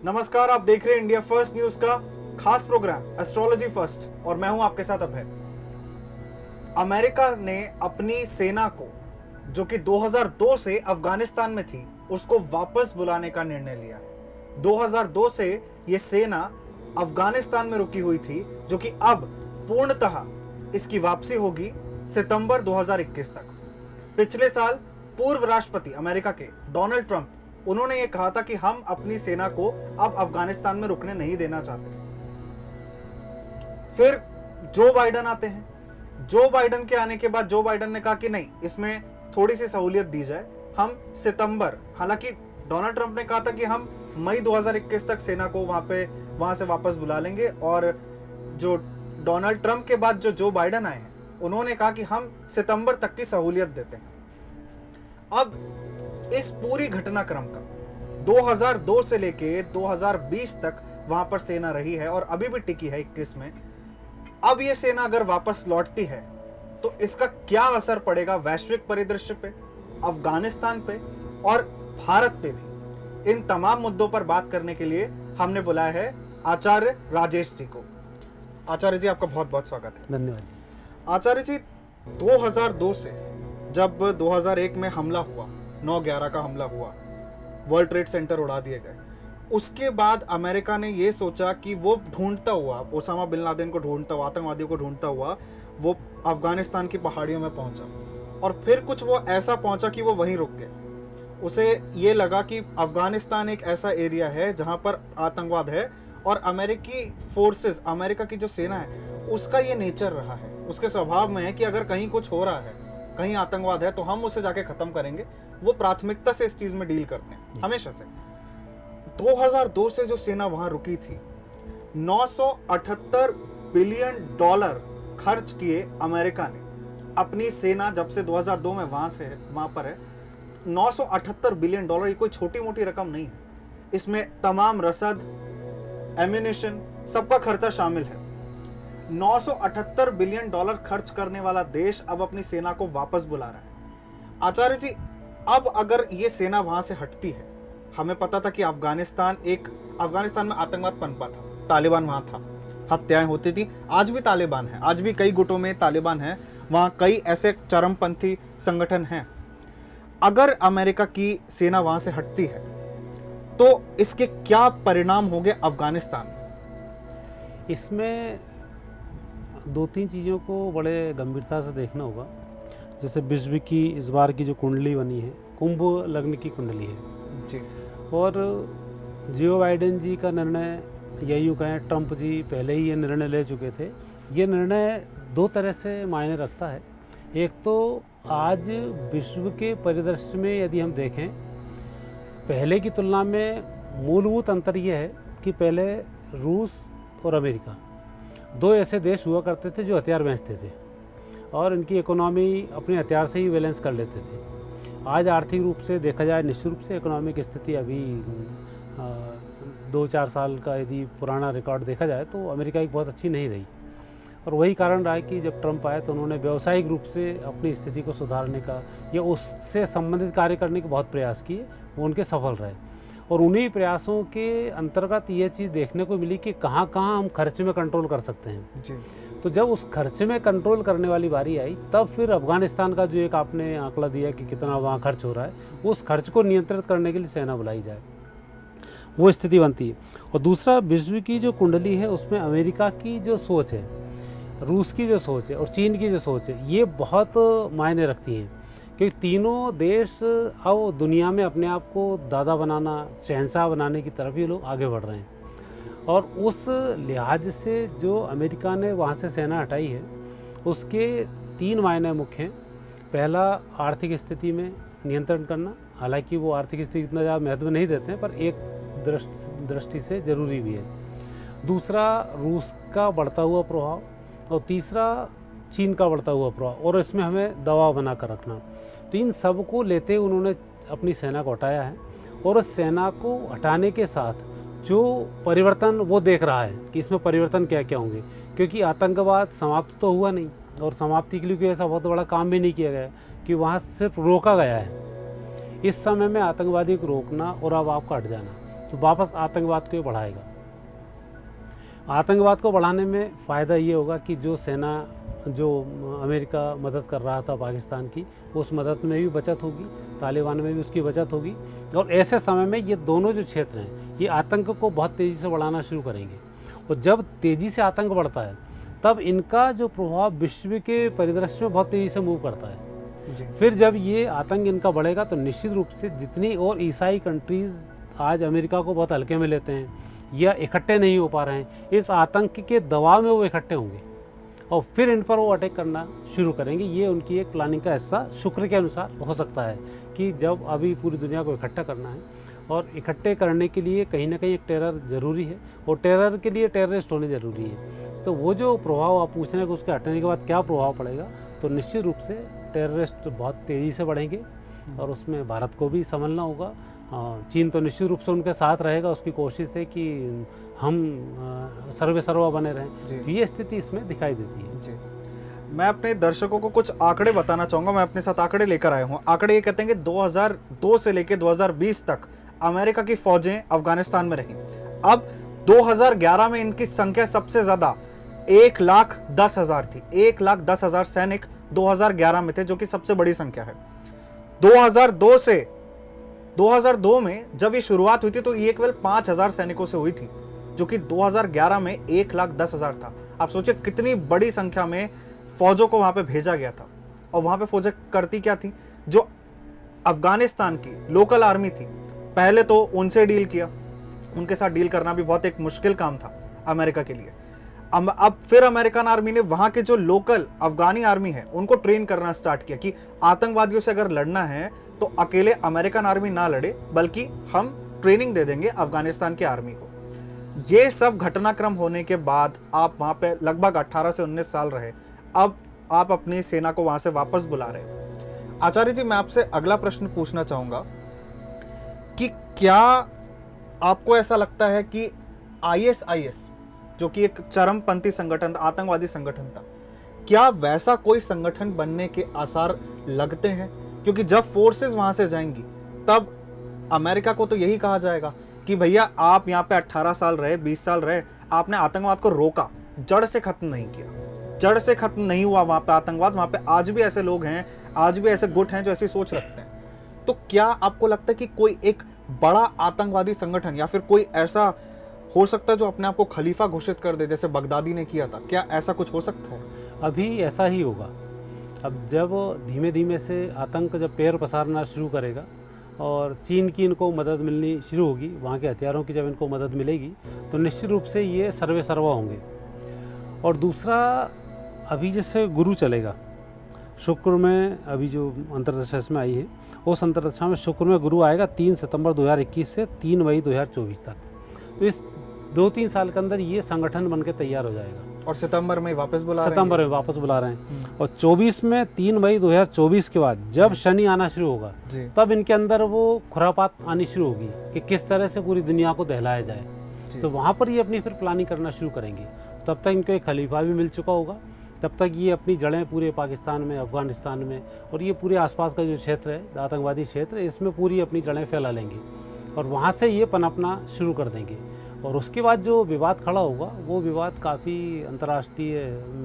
नमस्कार, आप देख रहे हैं इंडिया फर्स्ट न्यूज का खास प्रोग्राम एस्ट्रोलॉजी फर्स्ट और मैं हूं आपके साथ अभय। अमेरिका ने अपनी सेना को, जो कि 2002 से अफगानिस्तान में थी, उसको वापस बुलाने का निर्णय लिया है। 2002 से यह सेना अफगानिस्तान में रुकी हुई थी, जो कि अब पूर्णतः इसकी वापसी होगी सितंबर 2021 तक। पिछले साल पूर्व राष्ट्रपति अमेरिका के डोनाल्ड ट्रंप, उन्होंने ये कहा था कि हम अपनी सेना को अब अफगानिस्तान में रुकने नहीं देना चाहते। फिर जो बाइडन आते हैं। जो बाइडन के आने के बाद जो बाइडन ने कहा कि नहीं, इसमें थोड़ी सी सहूलियत दी जाए, हम सितंबर, हालांकि डोनाल्ड ट्रंप ने कहा था कि हम मई 2021 तक सेना को वहां से वापस बुला लेंगे, और जो डोनाल्ड ट्रंप के बाद जो बाइडन आए हैं, उन्होंने कहा कि हम सितंबर तक की सहूलियत देते हैं। अब इस पूरी घटनाक्रम का 2002 से लेके 2020 तक वहां पर सेना रही है और अभी भी टिकी है 21 में। अब ये सेना अगर वापस लौटती है तो इसका क्या असर पड़ेगा वैश्विक परिदृश्य पे, अफगानिस्तान पे और भारत पे भी। इन तमाम मुद्दों पर बात करने के लिए हमने बुलाया है आचार्य राजेश जी को। आचार्य जी, आपका बहुत बहुत स्वागत है। धन्यवाद। आचार्य जी, 2002 से जब 2001 में हमला हुआ, 9/11 का हमला हुआ, वर्ल्ड ट्रेड सेंटर उड़ा दिए गए, उसके बाद अमेरिका ने ये सोचा कि वो ढूंढता हुआ, ओसामा बिन लादेन को ढूंढता हुआ, आतंकवादियों को ढूंढता हुआ वो अफगानिस्तान की पहाड़ियों में पहुंचा, और फिर कुछ वो ऐसा पहुंचा कि वो वहीं रुक गया। उसे ये लगा कि अफगानिस्तान एक ऐसा एरिया है जहां पर आतंकवाद है, और अमेरिकी फोर्सेस, अमेरिका की जो सेना है, उसका ये नेचर रहा है, उसके स्वभाव में है कि अगर कहीं कुछ हो रहा है, कहीं आतंकवाद है, तो हम उसे जाके खत्म करेंगे। वो प्राथमिकता से इस चीज में डील करते हैं हमेशा से। 2002 से जो सेना वहां रुकी थी, 978 बिलियन डॉलर खर्च किए अमेरिका ने अपनी सेना, जब से 2002 में वहां पर है। 978 बिलियन डॉलर, ये कोई छोटी मोटी रकम नहीं है। इसमें तमाम रसद, एम्यूनिशन, सबका खर्चा शामिल है। 978 बिलियन डॉलर खर्च करने वाला देश अब अपनी सेना को वापस बुला रहा है। आचार्य जी, अब अगर ये सेना वहां से हटती है, हमें पता था कि अफगानिस्तान में आतंकवाद पनपा था, तालिबान वहां था, हत्याएं होती थी, आज भी तालिबान है, आज भी कई गुटों में तालिबान है, वहां कई ऐसे चरमपंथी संगठन हैं। अगर अमेरिका की सेना वहां से हटती है तो इसके क्या परिणाम होंगे अफगानिस्तान में? इसमें 2-3 चीज़ों को बड़े गंभीरता से देखना होगा। जैसे विश्व की इस बार की जो कुंडली बनी है, कुंभ लग्न की कुंडली है जी, और जो बाइडेन जी का निर्णय, या यूँ कहें ट्रंप जी पहले ही ये निर्णय ले चुके थे। ये निर्णय 2 तरह से मायने रखता है। एक तो आज विश्व के परिदृश्य में यदि हम देखें, पहले की तुलना में मूलभूत अंतर ये है कि पहले रूस और अमेरिका 2 ऐसे देश हुआ करते थे जो हथियार बेचते थे और इनकी इकोनॉमी अपने हथियार से ही बैलेंस कर लेते थे। आज आर्थिक रूप से देखा जाए, निश्चित रूप से इकोनॉमिक स्थिति अभी 2-4 साल का यदि पुराना रिकॉर्ड देखा जाए तो अमेरिका की बहुत अच्छी नहीं रही, और वही कारण रहा है कि जब ट्रंप आए तो उन्होंने व्यावसायिक रूप से अपनी स्थिति को सुधारने का या उससे संबंधित कार्य करने के बहुत प्रयास किए, वो उनके सफल रहे। और उन्हीं प्रयासों के अंतर्गत ये चीज़ देखने को मिली कि कहाँ कहाँ हम खर्च में कंट्रोल कर सकते हैं जी। तो जब उस खर्च में कंट्रोल करने वाली बारी आई, तब फिर अफगानिस्तान का जो एक आपने आंकड़ा दिया कि कितना वहाँ खर्च हो रहा है, उस खर्च को नियंत्रित करने के लिए सेना बुलाई जाए, वो स्थिति बनती है। और दूसरा, विश्व की जो कुंडली है उसमें अमेरिका की जो सोच है, रूस की जो सोच है और चीन की जो सोच है, ये बहुत मायने रखती हैं, क्योंकि तीनों देश अब दुनिया में अपने आप को दादा बनाना, शहंशाह बनाने की तरफ ही लोग आगे बढ़ रहे हैं। और उस लिहाज से जो अमेरिका ने वहाँ से सेना हटाई है, उसके 3 मायने मुख्य हैं। पहला, आर्थिक स्थिति में नियंत्रण करना, हालांकि वो आर्थिक स्थिति इतना ज़्यादा महत्व नहीं देते हैं, पर एक दृष्टि से ज़रूरी भी है। दूसरा, रूस का बढ़ता हुआ प्रभाव, और तीसरा, चीन का बढ़ता हुआ प्रभाव, और इसमें हमें दबाव बना कर रखना। तो इन सब को लेते उन्होंने अपनी सेना को हटाया है, और उस सेना को हटाने के साथ जो परिवर्तन वो देख रहा है कि इसमें परिवर्तन क्या क्या होंगे, क्योंकि आतंकवाद समाप्त तो हुआ नहीं, और समाप्ति के लिए कोई ऐसा बहुत बड़ा काम भी नहीं किया गया कि वहाँ सिर्फ रोका गया है। इस समय में आतंकवादी को रोकना और अब आपका हट जाना, तो वापस आतंकवाद को बढ़ाएगा। आतंकवाद को बढ़ाने में फ़ायदा ये होगा कि जो सेना, जो अमेरिका मदद कर रहा था पाकिस्तान की, उस मदद में भी बचत होगी, तालिबान में भी उसकी बचत होगी। और ऐसे समय में ये दोनों जो क्षेत्र हैं ये आतंक को बहुत तेज़ी से बढ़ाना शुरू करेंगे। और जब तेज़ी से आतंक बढ़ता है तब इनका जो प्रभाव विश्व के परिदृश्य में बहुत तेज़ी से मूव करता है। जी। फिर जब ये आतंक इनका बढ़ेगा तो निश्चित रूप से जितनी और ईसाई कंट्रीज़ आज अमेरिका को बहुत हल्के में लेते हैं या इकट्ठे नहीं हो पा रहे हैं, इस आतंक के दबाव में वो इकट्ठे होंगे और फिर इन पर वो अटैक करना शुरू करेंगे। ये उनकी एक प्लानिंग का हिस्सा शुक्र के अनुसार हो सकता है कि जब अभी पूरी दुनिया को इकट्ठा करना है और इकट्ठे करने के लिए कहीं ना कहीं एक टेरर ज़रूरी है और टेरर के लिए टेररिस्ट होने ज़रूरी है। तो वो जो प्रभाव आप पूछ रहे हैं कि उसके हटने के बाद क्या प्रभाव पड़ेगा, तो निश्चित रूप से टेररिस्ट बहुत तेज़ी से बढ़ेंगे और उसमें भारत को भी संभलना होगा। चीन तो निश्चित रूप से उनके साथ रहेगा, उसकी कोशिश है कि हम सर्वे सर्वा बने रहें। तो ये स्थिति इसमें दिखाई देती है। जी, मैं अपने दर्शकों को कुछ आंकड़े बताना चाहूँगा। मैं अपने साथ आंकड़े लेकर आया हूँ। आंकड़े ये कहते हैं कि 2002 से लेकर 2020 तक अमेरिका की फौजें अफगानिस्तान में रहीं। अब 2011 में इनकी संख्या सबसे ज़्यादा 1,10,000 थी। 1,10,000 सैनिक 2011 में थे, जो कि सबसे बड़ी संख्या है। 2002 में जब ये शुरुआत हुई थी तो ये केवल 5,000 सैनिकों से हुई थी, जो कि 2011 में 1,10,000 था। आप सोचिए कितनी बड़ी संख्या में फौजों को वहां पे भेजा गया था। और वहां पे फौजें करती क्या थी? जो अफगानिस्तान की लोकल आर्मी थी, पहले तो उनसे डील किया। उनके साथ डील करना भी बहुत एक मुश्किल काम था अमेरिका के लिए। अब फिर अमेरिकन आर्मी ने वहां के जो लोकल अफगानी आर्मी है उनको ट्रेन करना स्टार्ट किया कि आतंकवादियों से अगर लड़ना है तो अकेले अमेरिकन आर्मी ना लड़े, बल्कि हम ट्रेनिंग दे देंगे अफगानिस्तान की आर्मी को। ये सब घटनाक्रम होने के बाद आप वहां पे लगभग 18 से 19 साल रहे। अब आप अपनी सेना को वहां से वापस बुला रहे हैं। आचार्य जी, मैं आपसे अगला प्रश्न पूछना चाहूंगा कि क्या आपको ऐसा लगता है कि ISIS, जो कि एक चरमपंथी संगठन, आतंकवादी संगठन था, क्या वैसा कोई संगठन बनने के आसार लगते हैं? क्योंकि जब फोर्सेस वहां से जाएंगी तब अमेरिका को तो यही कहा जाएगा कि भैया आप यहाँ पे 18 साल रहे, 20 साल रहे, आपने आतंकवाद को रोका, जड़ से खत्म नहीं किया, जड़ से खत्म नहीं हुआ वहां पे आतंकवाद। वहां पे आज भी ऐसे लोग हैं, आज भी ऐसे गुट हैं जो ऐसी सोच रखते हैं। तो क्या आपको लगता है कि कोई एक बड़ा आतंकवादी संगठन या फिर कोई ऐसा हो सकता है जो अपने आप को खलीफा घोषित कर दे, जैसे बगदादी ने किया था? क्या ऐसा कुछ हो सकता है? अभी ऐसा ही होगा। अब जब धीमे धीमे से आतंक जब पैर पसारना शुरू करेगा और चीन की इनको मदद मिलनी शुरू होगी, वहाँ के हथियारों की जब इनको मदद मिलेगी, तो निश्चित रूप से ये सर्वे सर्वा होंगे। और दूसरा, अभी जैसे गुरु चलेगा शुक्र में, अभी जो अंतर्दशा में आई है, उस अंतर्दशा में शुक्र में गुरु आएगा 3 सितंबर 2021 से 3 मई 2024 तक। तो इस 2-3 साल के अंदर ये संगठन बन के तैयार हो जाएगा। और सितंबर में वापस बुला रहे हैं। और 24 में 3 मई 2024 के बाद जब शनि आना शुरू होगा, तब इनके अंदर वो खुरापात आनी शुरू होगी कि किस तरह से पूरी दुनिया को दहलाया जाए। तो वहाँ पर ये अपनी फिर प्लानिंग करना शुरू करेंगे। तब तक इनको एक खलीफा भी मिल चुका होगा, तब तक ये अपनी जड़ें पूरे पाकिस्तान में, अफगानिस्तान में और ये पूरे आसपास का जो क्षेत्र है, आतंकवादी क्षेत्र, इसमें पूरी अपनी जड़ें फैला लेंगे और वहाँ से ये पनपना शुरू कर देंगे। और उसके बाद जो विवाद खड़ा होगा, वो विवाद काफ़ी अंतर्राष्ट्रीय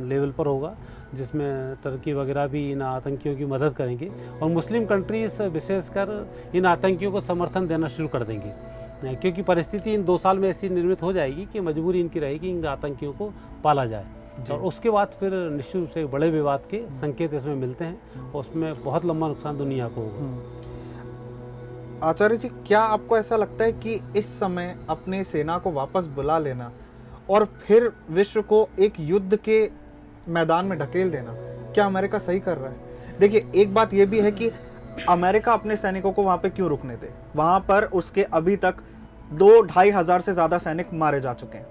लेवल पर होगा, जिसमें तुर्की वगैरह भी इन आतंकियों की मदद करेंगे और मुस्लिम कंट्रीज विशेषकर इन आतंकियों को समर्थन देना शुरू कर देंगे, क्योंकि परिस्थिति इन 2 साल में ऐसी निर्मित हो जाएगी कि मजबूरी इनकी रहेगी इन आतंकियों को पाला जाए। और उसके बाद फिर निश्चित रूप से बड़े विवाद के संकेत इसमें मिलते हैं और उसमें बहुत लंबा नुकसान दुनिया को होगा। आचार्य जी, क्या आपको ऐसा लगता है कि इस समय अपने सेना को वापस बुला लेना और फिर विश्व को एक युद्ध के मैदान में ढकेल देना, क्या अमेरिका सही कर रहा है? देखिए, एक बात यह भी है कि अमेरिका अपने सैनिकों को वहां पे क्यों रुकने दे? वहां पर उसके अभी तक 2-2.5 हजार से ज्यादा सैनिक मारे जा चुके हैं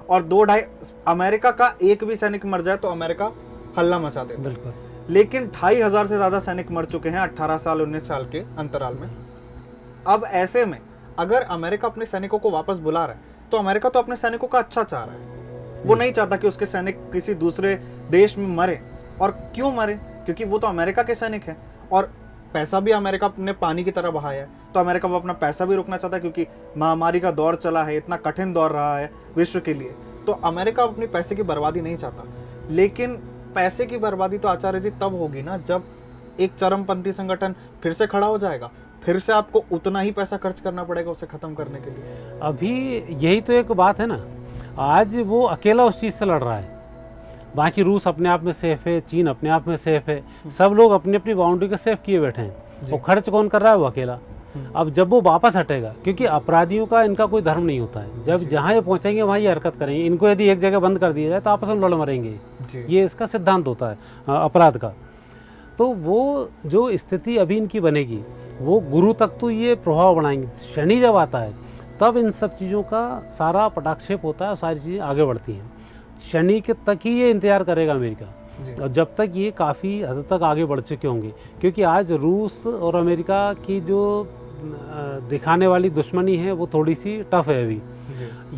और 2-2.5 अमेरिका का एक भी सैनिक मर जाए तो अमेरिका हल्ला मचा देता है। बिल्कुल। लेकिन 2.5 हजार से ज्यादा सैनिक मर चुके हैं 18 साल 19 साल के अंतराल में। अब ऐसे में अगर अमेरिका अपने सैनिकों को वापस बुला रहा है तो अमेरिका तो अपने सैनिकों का अच्छा चाह रहा है। वो नहीं चाहता कि उसके सैनिक किसी दूसरे देश में मरे। और क्यों मरे? क्योंकि वो तो अमेरिका के सैनिक हैं और पैसा भी अमेरिका ने पानी की तरह बहाया है, तो अमेरिका वो अपना पैसा भी रोकना चाहता है, क्योंकि महामारी का दौर चला है, इतना कठिन दौर रहा है विश्व के लिए, तो अमेरिका अपनी पैसे की बर्बादी नहीं चाहता। लेकिन पैसे की बर्बादी तो आचार्य जी तब होगी ना जब एक चरमपंथी संगठन फिर से खड़ा हो जाएगा, फिर से आपको उतना ही पैसा खर्च करना पड़ेगा उसे खत्म करने के लिए। अभी यही तो एक बात है ना, आज वो अकेला उस चीज़ से लड़ रहा है, बाकी रूस अपने आप में सेफ है, चीन अपने आप में सेफ है, सब लोग अपनी अपनी बाउंड्री को सेफ किए बैठे हैं, वो खर्च कौन कर रहा है? वो अकेला। अब जब वो वापस हटेगा, क्योंकि अपराधियों का इनका कोई धर्म नहीं होता है, जब जहाँ ये पहुँचेंगे वहाँ ये हरकत करेंगे। इनको यदि एक जगह बंद कर दिया जाए तो आपस में लड़ मरेंगे, ये इसका सिद्धांत होता है अपराध का। तो वो जो स्थिति अभी इनकी बनेगी, वो गुरु तक तो ये प्रभाव बनाएंगे। शनि जब आता है तब इन सब चीज़ों का सारा पटाक्षेप होता है और सारी चीज़ें आगे बढ़ती हैं। शनि के तक ही ये इंतजार करेगा अमेरिका, और जब तक ये काफ़ी हद तक आगे बढ़ चुके होंगे, क्योंकि आज रूस और अमेरिका की जो दिखाने वाली दुश्मनी है वो थोड़ी सी टफ है अभी।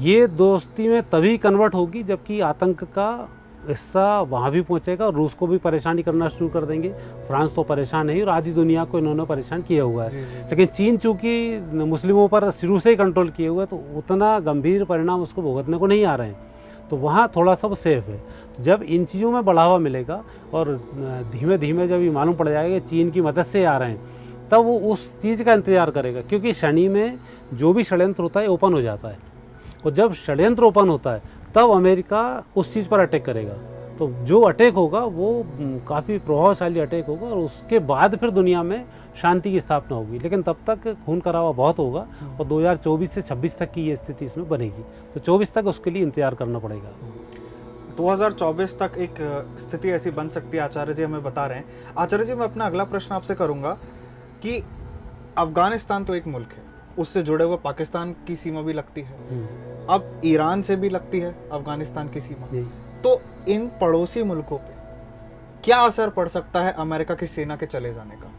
ये दोस्ती में तभी कन्वर्ट होगी जबकि आतंक का हिस्सा वहाँ भी पहुँचेगा और रूस को भी परेशानी करना शुरू कर देंगे। फ्रांस तो परेशान है और आधी दुनिया को इन्होंने परेशान किया हुआ है। लेकिन चीन चूँकि मुस्लिमों पर शुरू से ही कंट्रोल किए हुए, तो उतना गंभीर परिणाम उसको भुगतने को नहीं आ रहे हैं, तो वहाँ थोड़ा सा वो सेफ है। तो जब इन चीज़ों में बढ़ावा मिलेगा और धीमे धीमे जब ये मालूम पड़ जाएगा कि चीन की मदद से आ रहे हैं, तब वो उस चीज़ का इंतजार करेगा, क्योंकि शनि में जो भी षड्यंत्र होता है ओपन हो जाता है, और जब षड्यंत्र ओपन होता है तब अमेरिका उस चीज़ पर अटैक करेगा। तो जो अटैक होगा वो काफ़ी प्रभावशाली अटैक होगा, और उसके बाद फिर दुनिया में शांति की स्थापना होगी। लेकिन तब तक खून खराबा बहुत होगा, और 2024 से 26 तक की ये स्थिति इसमें बनेगी, तो 24 तक उसके लिए इंतजार करना पड़ेगा। 2024 तक एक स्थिति ऐसी बन सकती है, आचार्य जी हमें बता रहे हैं। आचार्य जी, मैं अपना अगला प्रश्न आपसे करूंगा कि अफगानिस्तान तो एक मुल्क है, उससे जुड़े हुए पाकिस्तान की सीमा भी लगती है, अब ईरान से भी लगती है अफगानिस्तान की सीमा, तो इन पड़ोसी मुल्कों पे क्या असर पड़ सकता है अमेरिका की सेना के चले जाने का?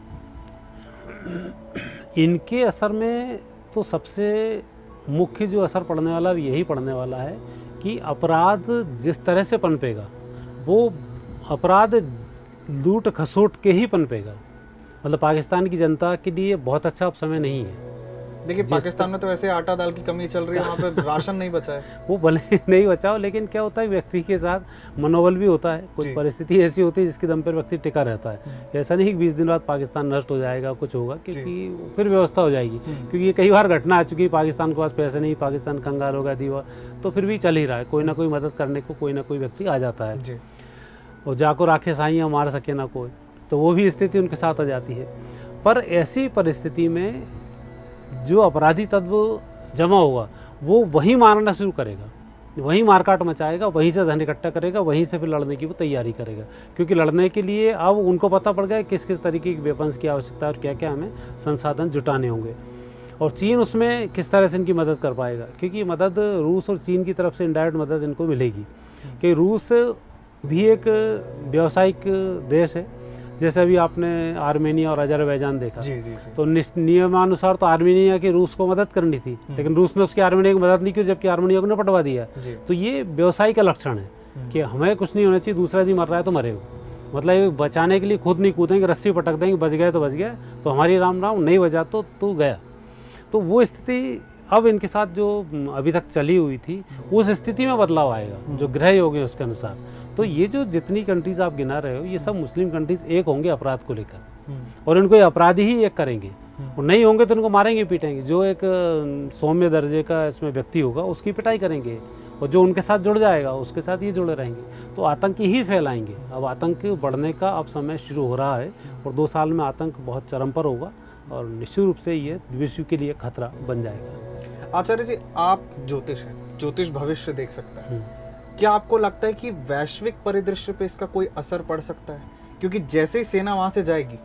इनके असर में तो सबसे मुख्य जो असर पड़ने वाला यही पड़ने वाला है कि अपराध जिस तरह से पनपेगा, वो अपराध लूट खसोट के ही पनपेगा। मतलब पाकिस्तान की जनता के लिए बहुत अच्छा अब समय नहीं है। देखिए, पाकिस्तान में तो वैसे आटा दाल की कमी चल रही है, वहाँ पे राशन नहीं बचा है। वो भले नहीं बचाओ, लेकिन क्या होता है, व्यक्ति के साथ मनोबल भी होता है, कुछ परिस्थिति ऐसी होती है जिसके दम पर व्यक्ति टिका रहता है। ऐसा नहीं कि 20 दिन बाद पाकिस्तान नष्ट हो जाएगा, कुछ होगा, क्योंकि फिर व्यवस्था हो जाएगी। क्योंकि ये कई बार घटना आ चुकी है, पाकिस्तान के पास पैसे नहीं, पाकिस्तान कंगाल हो गया, दीवार, तो फिर भी चल ही रहा है, कोई ना कोई मदद करने को कोई ना कोई व्यक्ति आ जाता है। और जाको राखे साइयाँ मार सके ना कोई, तो वो भी स्थिति उनके साथ आ जाती है। पर ऐसी परिस्थिति में जो अपराधी तत्व जमा होगा वो वहीं मारना शुरू करेगा, वहीं मारकाट मचाएगा, वहीं से धन इकट्ठा करेगा, वहीं से फिर लड़ने की वो तैयारी करेगा। क्योंकि लड़ने के लिए अब उनको पता पड़ गया किस किस तरीके की वेपन्स की आवश्यकता है और क्या क्या हमें संसाधन जुटाने होंगे, और चीन उसमें किस तरह से इनकी मदद कर पाएगा। क्योंकि मदद रूस और चीन की तरफ से इनडायरेक्ट मदद इनको मिलेगी, कि रूस भी एक व्यावसायिक देश है। जैसे अभी आपने आर्मेनिया और अजरबैजान देखा, तो नियमानुसार तो आर्मेनिया की रूस को मदद करनी थी, लेकिन रूस ने उसकी आर्मेनिया की मदद नहीं की, जबकि आर्मेनिया को ने पटवा दिया। तो ये व्यवसाय का लक्षण है कि हमें कुछ नहीं होना चाहिए, दूसरा यदि मर रहा है तो मरे हो, मतलब बचाने के लिए खुद नहीं कूदेंगे, रस्सी पटक देंगे, बच गए तो बच गया, तो हमारी राम राम, नहीं बचा तो तू गया। तो वो स्थिति अब इनके साथ जो अभी तक चली हुई थी, उस स्थिति में बदलाव आएगा जो ग्रह योग है उसके अनुसार। तो ये जो जितनी कंट्रीज आप गिना रहे हो, ये सब मुस्लिम कंट्रीज एक होंगे अपराध को लेकर, और इनको अपराधी ही एक करेंगे, और नहीं होंगे तो इनको मारेंगे पीटेंगे। जो एक सौम्य दर्जे का इसमें व्यक्ति होगा उसकी पिटाई करेंगे, और जो उनके साथ जुड़ जाएगा उसके साथ ये जुड़े रहेंगे, तो आतंक ही फैलाएंगे। अब आतंक बढ़ने का अब समय शुरू हो रहा है, और 2 साल में आतंक बहुत चरम पर होगा, और निश्चित रूप से ये विश्व के लिए खतरा बन जाएगा। आचार्य जी, आप ज्योतिष हैं, ज्योतिष भविष्य देख सकता है, क्या आपको लगता है कि वैश्विक परिदृश्य पे इसका कोई असर पड़ सकता है? क्योंकि जैसे ही सेना वहां से जाएगी,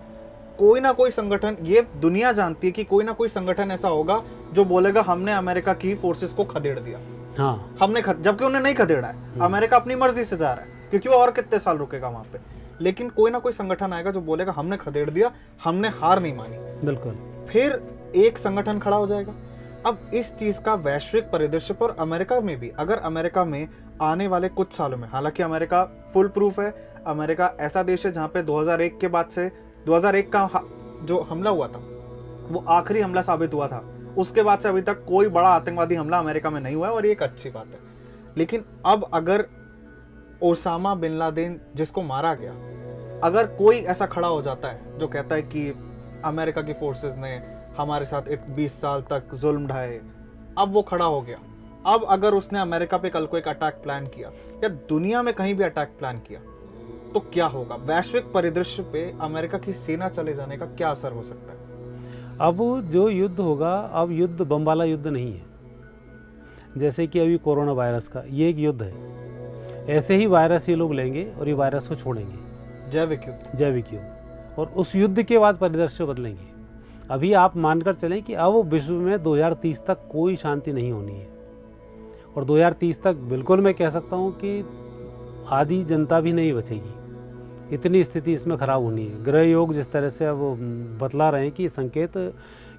कोई ना कोई संगठन, ये दुनिया जानती है कि कोई ना कोई संगठन ऐसा होगा जो बोलेगा हमने अमेरिका की फोर्सेस को खदेड़ दिया। हाँ, हमने जबकि उन्हें नहीं खदेड़ा है, अमेरिका अपनी मर्जी से जा रहा है, क्योंकि वो और कितने साल रुकेगा वहां पे। लेकिन कोई ना कोई संगठन आएगा जो बोलेगा हमने खदेड़ दिया, हमने हार नहीं मानी। बिल्कुल। फिर एक संगठन खड़ा हो जाएगा। अब इस चीज का वैश्विक परिदृश्य पर अमेरिका में भी, अगर अमेरिका में आने वाले कुछ सालों में, हालांकि अमेरिका फुल प्रूफ है, अमेरिका ऐसा देश है जहां पे 2001 के बाद से 2001 का जो हमला हुआ था वो आखिरी हमला साबित हुआ था। उसके बाद से अभी तक कोई बड़ा आतंकवादी हमला अमेरिका में नहीं हुआ है और ये एक अच्छी बात है। लेकिन अब अगर ओसामा बिन लादेन जिसको मारा गया, अगर कोई ऐसा खड़ा हो जाता है जो कहता है कि अमेरिका की फोर्सेस ने हमारे साथ 20 साल तक जुल्म ढाए, अब वो खड़ा हो गया, अब अगर उसने अमेरिका पे कल को एक अटैक प्लान किया या दुनिया में कहीं भी अटैक प्लान किया, तो क्या होगा? वैश्विक परिदृश्य पे अमेरिका की सेना चले जाने का क्या असर हो सकता है? अब जो युद्ध होगा, अब युद्ध बम वाला युद्ध नहीं है। जैसे कि अभी कोरोना वायरस का ये एक युद्ध है, ऐसे ही वायरस ये लोग लेंगे और ये वायरस को छोड़ेंगे। जैविक युद्ध। जैविक युद्ध। और उस युद्ध के बाद परिदृश्य बदलेंगे। अभी आप मानकर चलें कि अब विश्व में 2030 तक कोई शांति नहीं होनी है, और 2030 तक बिल्कुल मैं कह सकता हूँ कि आधी जनता भी नहीं बचेगी। इतनी स्थिति इसमें खराब होनी है। ग्रह योग जिस तरह से अब बतला रहे हैं कि संकेत,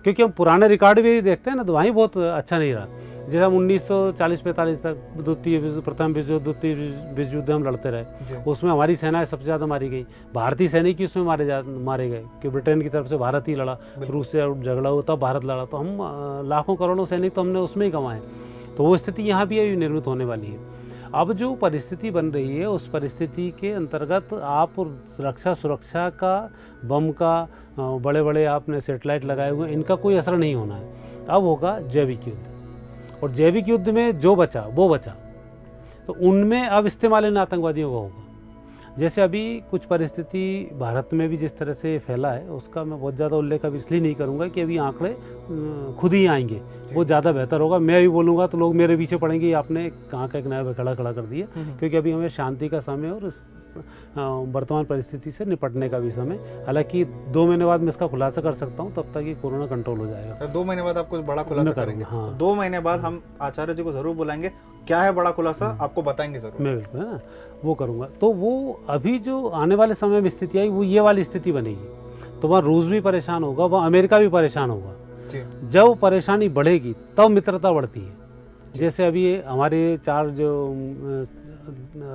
क्योंकि हम पुराने रिकॉर्ड भी देखते हैं ना, तो वहीं बहुत अच्छा नहीं रहा। जैसे हम 1940-45 तक प्रथम विश्व युद्ध, द्वितीय विश्व युद्ध हम लड़ते रहे, उसमें हमारी सेनाएं सबसे ज़्यादा मारी गई। भारतीय सैनिक ही उसमें मारे गए कि ब्रिटेन की तरफ से भारत ही लड़ा, रूस से झगड़ा हुआ तब भारत लड़ा, तो हम लाखों करोड़ों सैनिक तो हमने उसमें ही कमाए। तो वो स्थिति यहाँ भी अभी निर्मित होने वाली है। अब जो परिस्थिति बन रही है, उस परिस्थिति के अंतर्गत आप रक्षा सुरक्षा का, बम का, बड़े बड़े आपने सेटेलाइट लगाए हुए, इनका कोई असर नहीं होना है। अब होगा जैविक युद्ध, और जैविक युद्ध में जो बचा वो बचा, तो उनमें अब इस्तेमाल इन आतंकवादियों का होगा। जैसे अभी कुछ परिस्थिति भारत में भी जिस तरह से फैला है, उसका मैं बहुत ज़्यादा उल्लेख अब इसलिए नहीं करूँगा कि अभी आंकड़े खुद ही आएंगे, वो ज़्यादा बेहतर होगा। मैं भी बोलूँगा तो लोग मेरे पीछे पड़ेंगे, आपने कहाँ का एक नया खड़ा कर दिया, क्योंकि अभी हमें शांति का समय और वर्तमान परिस्थिति से निपटने का भी समय। हालांकि 2 महीने बाद मैं इसका खुलासा कर सकता हूँ, तब तक ये कोरोना कंट्रोल हो जाएगा। 2 महीने बाद आप कुछ बड़ा खुलासा करेंगे? हाँ, 2 महीने बाद हम आचार्य जी को जरूर बुलाएंगे, क्या है बड़ा खुलासा आपको बताएंगे जरूर। मैं बिल्कुल, है ना, वो करूँगा। तो वो अभी जो आने वाले समय में स्थिति आई, वो ये वाली स्थिति बनेगी, तो वहाँ रूस भी परेशान होगा, वहाँ अमेरिका भी परेशान होगा। जब परेशानी बढ़ेगी तब मित्रता बढ़ती है। जैसे अभी हमारे 4 जो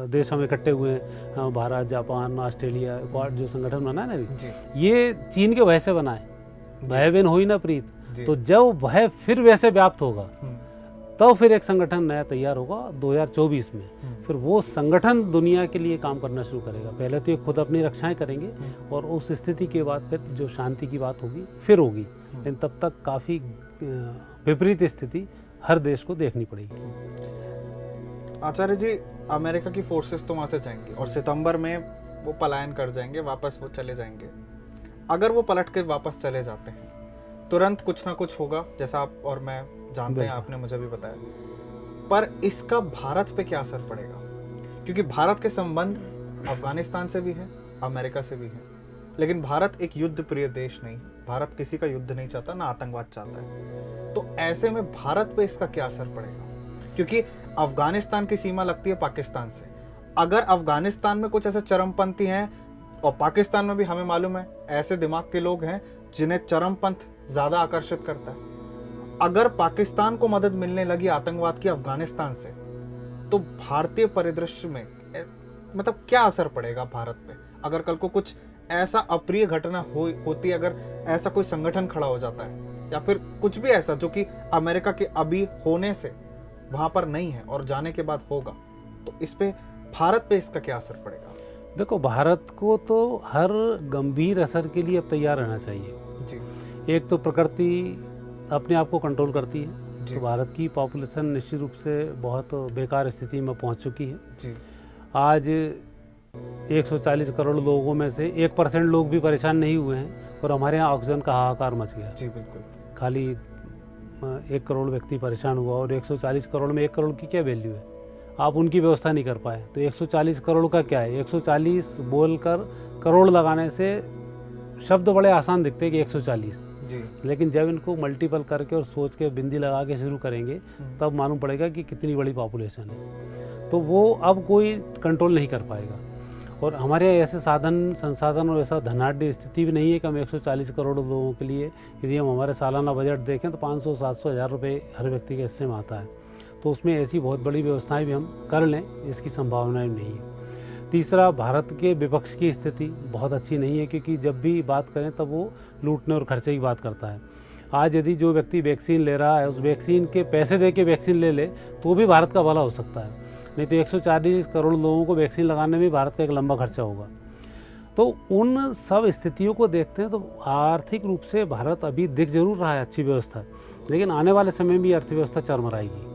देश हम इकट्ठे हुए हैं, भारत, जापान, ऑस्ट्रेलिया, क्वाड जो संगठन बना है ना अभी, ये चीन के वजह से बना है। भय बिन होई ना प्रीत। तो जब भय फिर वैसे व्याप्त होगा, तब फिर एक संगठन नया तैयार होगा 2024 में। फिर वो संगठन दुनिया के लिए काम करना शुरू करेगा। पहले तो ये खुद अपनी रक्षाएं करेंगे, और उस स्थिति के बाद फिर जो शांति की बात होगी फिर होगी। लेकिन तब तक काफ़ी विपरीत स्थिति हर देश को देखनी पड़ेगी। आचार्य जी, अमेरिका की फोर्सेस तो वहाँ से जाएंगी और सितंबर में वो पलायन कर जाएंगे, वापस वो चले जाएंगे। अगर वो पलट कर वापस चले जाते हैं, तुरंत कुछ ना कुछ होगा, जैसा आप और मैं जानते हैं, आपने मुझे भी बताया। पर इसका भारत पे क्या असर पड़ेगा? क्योंकि भारत के संबंध अफगानिस्तान से भी है, अमेरिका से भी है, लेकिन भारत एक युद्ध प्रिय देश नहीं है। भारत किसी का युद्ध नहीं चाहता, ना आतंकवाद चाहता है। तो ऐसे में भारत पे इसका क्या असर पड़ेगा? क्योंकि अफगानिस्तान की सीमा लगती है पाकिस्तान से। अगर अफगानिस्तान में कुछ ऐसे चरमपंथी हैं, और पाकिस्तान में भी हमें मालूम है ऐसे दिमाग के लोग हैं जिन्हें चरमपंथ ज्यादा आकर्षित करता है, अगर पाकिस्तान को मदद मिलने लगी आतंकवाद की अफगानिस्तान से, तो भारतीय परिदृश्य में मतलब क्या असर पड़ेगा भारत पे? अगर कल को कुछ ऐसा अप्रिय घटना होती, अगर ऐसा कोई संगठन खड़ा हो जाता है, या फिर कुछ भी ऐसा जो कि अमेरिका के अभी होने से वहां पर नहीं है और जाने के बाद होगा, तो इस पे भारत पे इसका क्या असर पड़ेगा? देखो, भारत को तो हर गंभीर असर के लिए अब तैयार रहना चाहिए जी। एक तो प्रकृति अपने आप को कंट्रोल करती है, तो भारत की पॉपुलेशन निश्चित रूप से बहुत बेकार स्थिति में पहुंच चुकी है जी। आज 140 करोड़ लोगों में से 1% लोग भी परेशान नहीं हुए हैं, और हमारे यहाँ ऑक्सीजन का हाहाकार मच गया। जी बिल्कुल। खाली 1 करोड़ व्यक्ति परेशान हुआ, और 140 करोड़ में 1 करोड़ की क्या वैल्यू है? आप उनकी व्यवस्था नहीं कर पाए, तो 140 करोड़ का क्या है? 140 बोलकर करोड़ लगाने से शब्द बड़े आसान दिखते हैं कि 140 जी, लेकिन जब इनको मल्टीपल करके और सोच के बिंदी लगा के शुरू करेंगे, तब मालूम पड़ेगा कि कितनी बड़ी पॉपुलेशन है। तो वो अब कोई कंट्रोल नहीं कर पाएगा, और हमारे ऐसे साधन संसाधन और ऐसा धनाढ़ स्थिति भी नहीं है कि हम 140 करोड़ लोगों के लिए, यदि हम हमारे सालाना बजट देखें तो 500, 700, 1000 रुपये हर व्यक्ति के हिस्से में आता है, तो उसमें ऐसी बहुत बड़ी व्यवस्थाएं भी हम कर लें, इसकी संभावनाएं नहीं है। तीसरा, भारत के विपक्ष की स्थिति बहुत अच्छी नहीं है, क्योंकि जब भी बात करें तब वो लूटने और खर्चे की बात करता है। आज यदि जो व्यक्ति वैक्सीन ले रहा है उस वैक्सीन के पैसे दे के वैक्सीन ले ले तो भी भारत का भला हो सकता है, नहीं तो 140 करोड़ लोगों को वैक्सीन लगाने में भारत का एक लंबा खर्चा होगा। तो उन सब स्थितियों को देखते हैं तो आर्थिक रूप से भारत अभी दिख जरूर रहा है अच्छी व्यवस्था, लेकिन आने वाले समय में अर्थव्यवस्था चरमराएगी।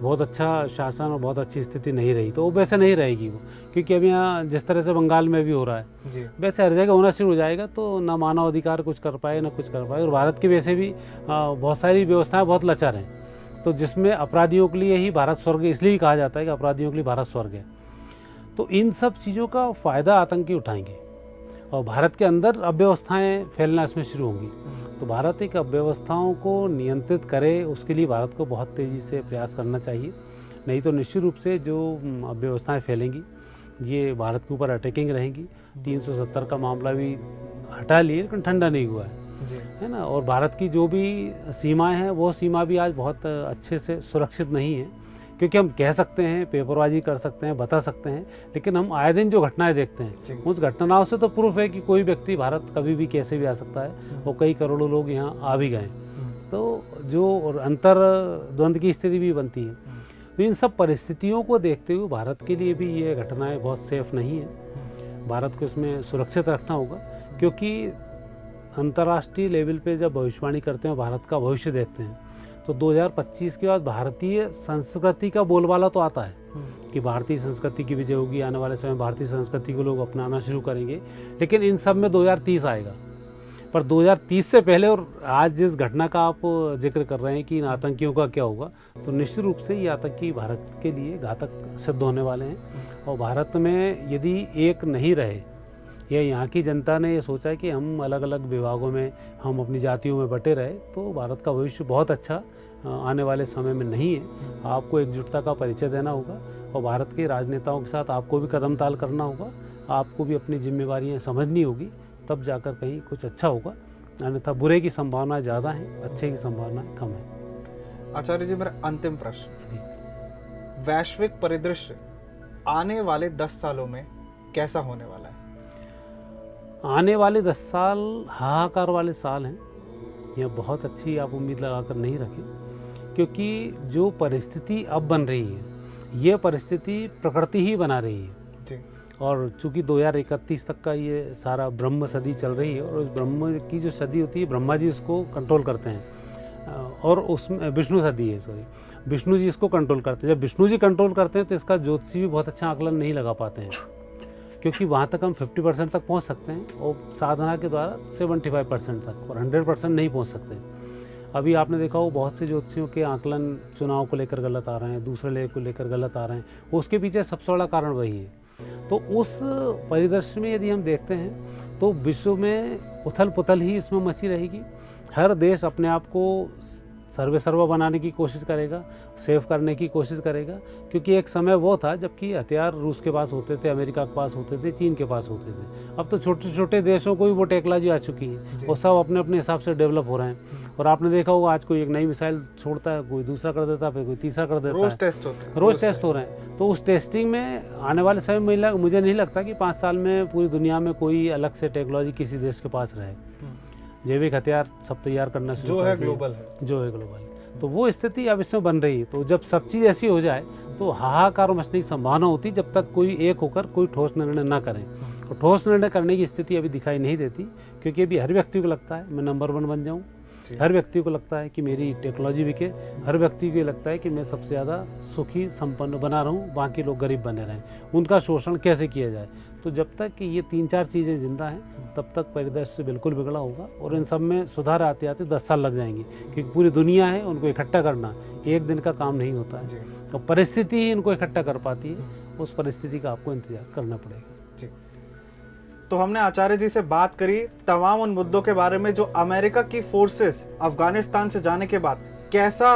बहुत अच्छा शासन और बहुत अच्छी स्थिति नहीं रही तो वो वैसे नहीं रहेगी वो, क्योंकि अभी यहाँ जिस तरह से बंगाल में भी हो रहा है वैसे हर जगह होना शुरू हो जाएगा तो ना मानव अधिकार कुछ कर पाए ना कुछ कर पाए। और भारत के वैसे भी बहुत सारी व्यवस्थाएं बहुत लाचार हैं, तो जिसमें अपराधियों के लिए ही भारत स्वर्ग इसलिए कहा जाता है कि अपराधियों के लिए भारत स्वर्ग है। तो इन सब चीज़ों का फ़ायदा आतंकी उठाएंगे और भारत के अंदर अव्यवस्थाएं फैलना इसमें शुरू होंगी। तो भारत एक अव्यवस्थाओं को नियंत्रित करे, उसके लिए भारत को बहुत तेज़ी से प्रयास करना चाहिए, नहीं तो निश्चित रूप से जो अव्यवस्थाएं फैलेंगी ये भारत के ऊपर अटैकिंग रहेंगी। 370 का मामला भी हटा लिए लेकिन ठंडा नहीं हुआ है ना। और भारत की जो भी सीमाएं हैं वो सीमा भी आज बहुत अच्छे से सुरक्षित नहीं है, क्योंकि हम कह सकते हैं, पेपरबाजी कर सकते हैं, बता सकते हैं, लेकिन हम आए दिन जो घटनाएं देखते हैं उस घटनाओं से तो प्रूफ है कि कोई व्यक्ति भारत कभी भी कैसे भी आ सकता है और कई करोड़ों लोग यहाँ आ भी गए। तो जो अंतर द्वंद्व की स्थिति भी बनती है। तो इन सब परिस्थितियों को देखते हुए भारत के लिए भी ये घटनाएं बहुत सेफ नहीं है। भारत को इसमें सुरक्षित रखना होगा, क्योंकि अंतर्राष्ट्रीय लेवल पे जब भविष्यवाणी करते हैं, भारत का भविष्य देखते हैं, तो 2025 के बाद भारतीय संस्कृति का बोलबाला तो आता है कि भारतीय संस्कृति की विजय होगी, आने वाले समय भारतीय संस्कृति को लोग अपनाना शुरू करेंगे, लेकिन इन सब में 2030 आएगा। पर 2030 से पहले और आज जिस घटना का आप जिक्र कर रहे हैं कि इन आतंकियों का क्या होगा, तो निश्चित रूप से ये आतंकी भारत के लिए घातक सिद्ध होने वाले हैं। और भारत में यदि एक नहीं रहे या यहाँ की जनता ने ये सोचा कि हम अलग अलग विभागों में, हम अपनी जातियों में बटे रहे, तो भारत का भविष्य बहुत अच्छा आने वाले समय में नहीं है। आपको एकजुटता का परिचय देना होगा और भारत के राजनेताओं के साथ आपको भी कदम ताल करना होगा, आपको भी अपनी जिम्मेवारियाँ समझनी होगी, तब जाकर कहीं कुछ अच्छा होगा। अन्यथा बुरे की संभावना ज़्यादा है, अच्छे की संभावना कम है। आचार्य जी, मेरा अंतिम प्रश्न, वैश्विक परिदृश्य आने वाले 10 सालों में कैसा होने वाला है? आने वाले 10 साल हाहाकार वाले साल हैं। यह बहुत अच्छी आप उम्मीद लगाकर नहीं रखें, क्योंकि जो परिस्थिति अब बन रही है ये परिस्थिति प्रकृति ही बना रही है जी। और चूँकि 2031 तक का ये सारा ब्रह्म सदी चल रही है, और उस ब्रह्म की जो सदी होती है ब्रह्मा जी उसको कंट्रोल करते हैं, और उसमें विष्णु सदी है, विष्णु जी इसको कंट्रोल करते हैं। जब विष्णु जी कंट्रोल करते हैं तो इसका ज्योतिषी भी बहुत अच्छा आकलन नहीं लगा पाते हैं, क्योंकि वहाँ तक हम 50% तक पहुँच सकते हैं और साधना के द्वारा 75% तक, और 100% नहीं पहुँच सकते। अभी आपने देखा हो बहुत से ज्योतिषियों के आकलन चुनाव को लेकर गलत आ रहे हैं, दूसरे लेख को लेकर गलत आ रहे हैं, उसके पीछे सबसे बड़ा कारण वही है। तो उस परिदृश्य में यदि हम देखते हैं तो विश्व में उथल पुथल ही इसमें मची रहेगी। हर देश अपने आप को सर्वेसर्वा बनाने की कोशिश करेगा, सेव करने की कोशिश करेगा, क्योंकि एक समय वो था जबकि हथियार रूस के पास होते थे, अमेरिका के पास होते थे, चीन के पास होते थे। अब तो छोटे छोटे देशों को भी वो टेक्नोलॉजी आ चुकी है और सब अपने अपने हिसाब से डेवलप हो रहे हैं। और आपने देखा होगा आज कोई एक नई मिसाइल छोड़ता है, कोई दूसरा कर देता है, फिर कोई तीसरा कर देता है, रोज़ टेस्ट हो रहे हैं। तो उस टेस्टिंग में आने वाले समय में मुझे नहीं लगता कि 5 साल में पूरी दुनिया में कोई अलग से टेक्नोलॉजी किसी देश के पास रहे। जैविक हथियार सब तैयार करना शुरू जो है ग्लोबल तो वो स्थिति अब इसमें बन रही है। तो जब सब चीज़ ऐसी हो जाए तो हाहाकार मचने की संभावना होती, जब तक कोई एक होकर कोई ठोस निर्णय ना करें। और ठोस निर्णय करने की स्थिति अभी दिखाई नहीं देती, क्योंकि अभी हर व्यक्ति को लगता है मैं नंबर 1 बन जाऊँ, हर व्यक्ति को लगता है कि मेरी टेक्नोलॉजी बिके, हर व्यक्ति को लगता है कि मैं सबसे ज़्यादा सुखी संपन्न बना रहूँ, बाकी लोग गरीब बने रहें, उनका शोषण कैसे किया जाए। तो जब तक कि ये 3-4 चीज़ें जिंदा हैं तब तक परिदृश्य बिल्कुल बिगड़ा होगा, और इन सब में सुधार आते आते 10 साल लग जाएंगे, क्योंकि पूरी दुनिया है, उनको इकट्ठा करना एक दिन का काम नहीं होता है। तो परिस्थिति ही इनको इकट्ठा कर पाती है, उस परिस्थिति का आपको इंतजार करना पड़ेगा जी। तो हमने आचार्य जी से बात करी तमाम उन मुद्दों के बारे में जो अमेरिका की फोर्सेस अफगानिस्तान से जाने के बाद कैसा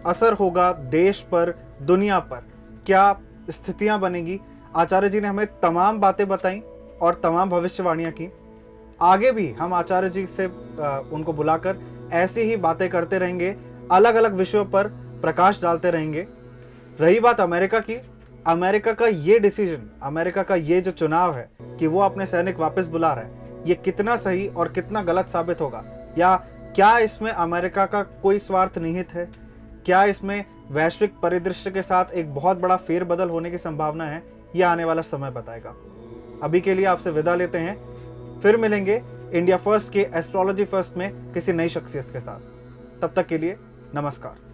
असर होगा देश पर, दुनिया पर, क्या स्थितियां बनेगी। आचार्य जी ने हमें तमाम बातें बताई और तमाम भविष्यवाणियां की। आगे भी हम आचार्य जी से उनको बुलाकर ऐसी ही बातें करते रहेंगे, अलग अलग विषयों पर प्रकाश डालते रहेंगे। रही बात अमेरिका की, अमेरिका का ये डिसीजन, अमेरिका का ये जो चुनाव है कि वो अपने सैनिक वापस बुला रहा है, ये कितना सही और कितना गलत साबित होगा, या क्या इसमें अमेरिका का कोई स्वार्थ निहित है, क्या इसमें वैश्विक परिदृश्य के साथ एक बहुत बड़ा फेरबदल होने की संभावना है, यह आने वाला समय बताएगा। अभी के लिए आपसे विदा लेते हैं, फिर मिलेंगे इंडिया फर्स्ट के एस्ट्रोलॉजी फर्स्ट में किसी नई शख्सियत के साथ। तब तक के लिए नमस्कार।